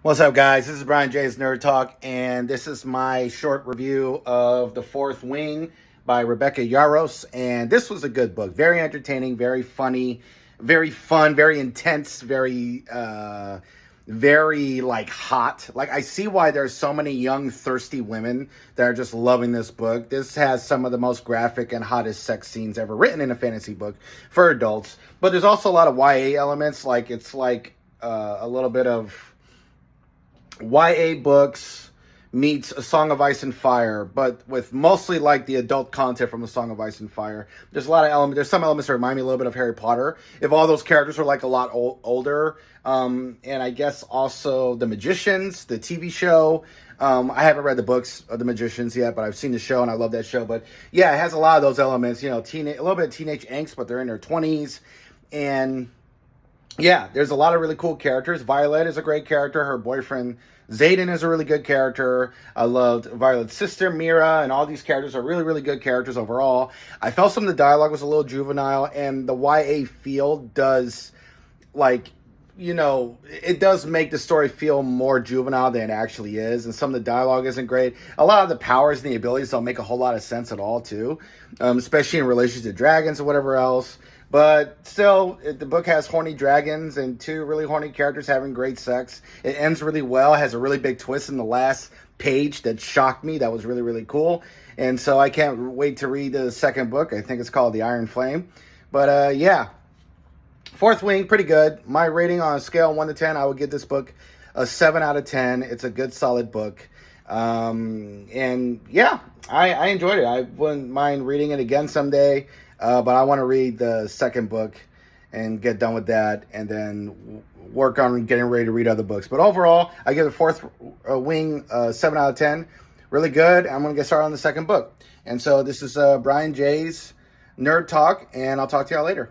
What's up, guys? This is Brian J's Nerd Talk, and this is my short review of The Fourth Wing by Rebecca Yarros. And this was a good book. Very entertaining, very funny, very fun, very intense, very like hot. Like, I see why there's so many young, thirsty women that are just loving this book. This has some of the most graphic and hottest sex scenes ever written in a fantasy book for adults. But there's also a lot of YA elements. Like, it's like a little bit of YA books meets A Song of Ice and Fire, but with mostly like the adult content from A Song of Ice and Fire. There's a lot of elements. There's some elements that remind me a little bit of Harry Potter. If all those characters were like a lot older, and I guess also The Magicians, the TV show. I haven't read the books of The Magicians yet, but I've seen the show and I love that show. But yeah, it has a lot of those elements. You know, a little bit of teenage angst, but they're in their 20s, and yeah, there's a lot of really cool characters. Violet is a great character. Her boyfriend, Xaden, is a really good character. I loved Violet's sister, Mira, and all these characters are really, really good characters overall. I felt some of the dialogue was a little juvenile, and the YA feel does, like, you know, it does make the story feel more juvenile than it actually is, and some of the dialogue isn't great. A lot of the powers and the abilities don't make a whole lot of sense at all, too, especially in relation to dragons or whatever else. But still, the book has horny dragons and two really horny characters having great sex. It ends really well. It has a really big twist in the last page that shocked me. That was really, really cool. And so I can't wait to read the second book. I think it's called The Iron Flame. But yeah, Fourth Wing, pretty good. My rating on a scale of 1 to 10, I would give this book a 7 out of 10. It's a good, solid book. And yeah, I enjoyed it. I wouldn't mind reading it again someday. But I want to read the second book and get done with that, and then work on getting ready to read other books. But overall, I give The Fourth Wing 7 out of 10. Really good. I'm going to get started on the second book. And so this is Brian J's Nerd Talk, and I'll talk to y'all later.